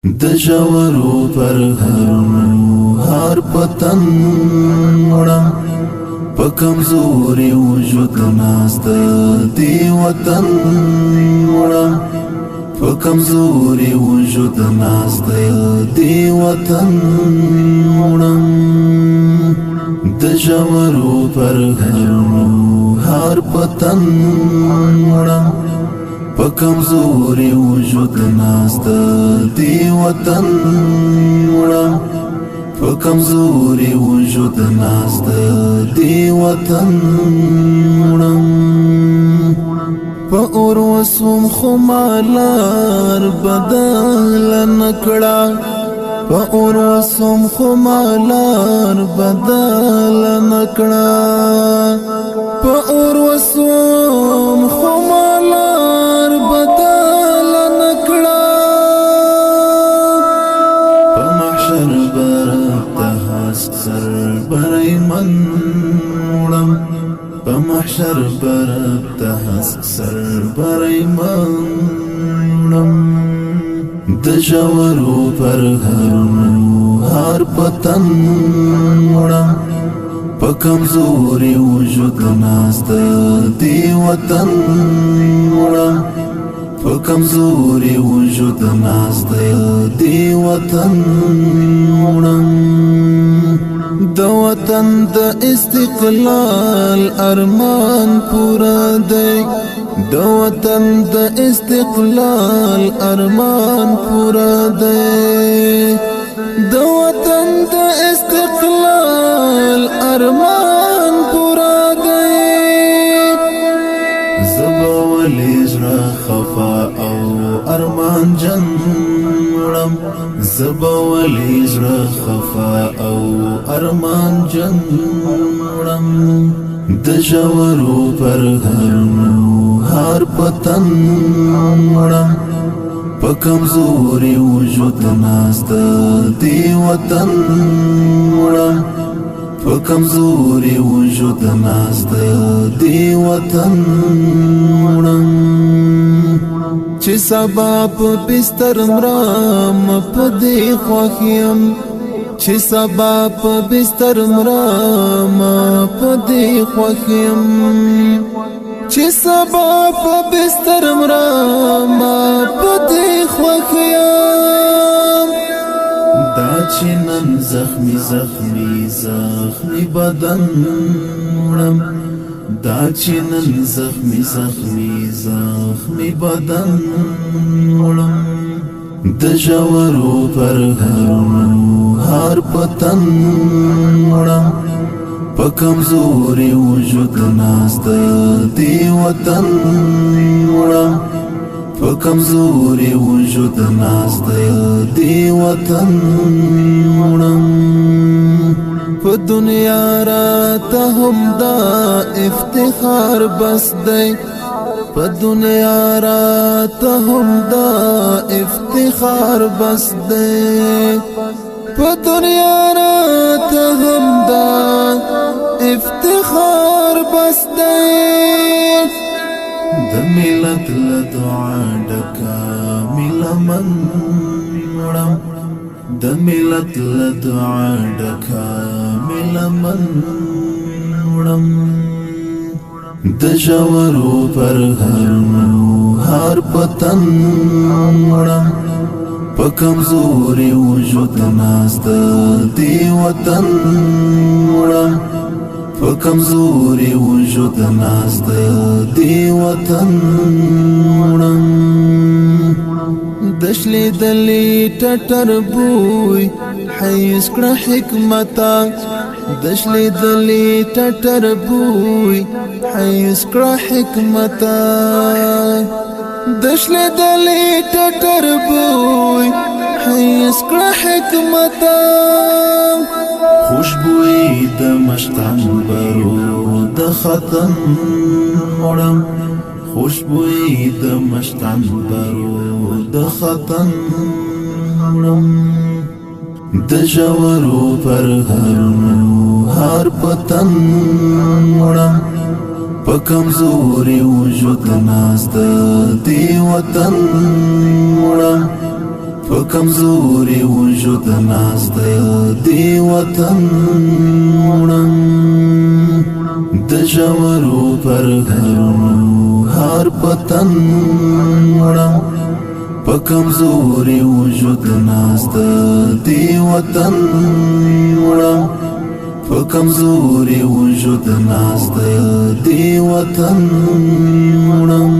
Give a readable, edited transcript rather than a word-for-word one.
د ژورو پرهرونو هر پتن وړم په کمزوري وجود ناست دی وطن وړم په کمزوري وجود ناست دی وطن وړم د ژورو پرهرونو هر پتن وړم په کمزوري وجود ناست دی وطن وړم په کمزوري وجود ناست دی وطن وړم په اور وسوم خو مالار بدل نکړه په اور وسوم خو مالار بدل نکړه په اور وسوم خو مالار بدل نکړه په محشر برتهاس سر برایمن وړم په محشر برتهاس سر برایمن وړم د ژورو پرهرونو هر پتن وړم په کمزوري وجود ناست دی وطن وړم په کمزوري وجود ناست دی وطن وړم د وطن د استقلال ارمان پورا دی د وطن د استقلال ارمان پورا دی د وطن د استقلال ارمان پورا دی زبا ولی زړه خفا او ارمان جن وړم زبا ولی زړه خفا او ارمان جن وړم د ژورو پرهرونو هر پتن وړم په کمزوري وجود ناست دی وطن وړم په کمزوري وجود ناست دی وطن وړم چې سبا په بستر مرام په دې خوښیم چې سبا په بستر مرام په دې خوښیم چې سبا په بستر مرام په دې خوښیم دا چې نن زخمي زخمي زخمي بدن وړم دا چې نن زخمي زخمي زخمي بدن وړم د ژورو پرهرونو هر پتن وړم په کمزوري وجود ناست دی وطن وړم په کمزوري وجود ناست دی وطن وړم په دنیا راته هم دا افتخار بس دی په دنیا راته هم دا افتخار بس دی په دنیا راته هم دا افتخار بس دی د ملت له دعا ډکه ملمن وړم د ملت له دعا ډکه ملمن وړم د ژورو پرهرونو هر پتن وړم په کمزوري وجود ناست دی وطن وړم په کمزوري وجود ناست دی وطن وړم دشلی دلی ټټر بوی حیث کړه حکمتا دشلی دلی ټټر بوی حیث کړه حکمتا دشلی دلی ټټر بوی حیث کړه حکمتا خوشبوئی د مشتان برو د ختم وړم خوشبوئی د مشتان برو د ختم وړم د ژورو پرهرونو هر پتن وړم په کمزوري وجود ناست دی وطن وړم په کمزوري وجود ناست دی وطن وړم د ژورو پرهرونو هر پتن وړم په کمزوري وجود ناست دی وطن وړم په کمزوري وجود ناست دی وطن وړم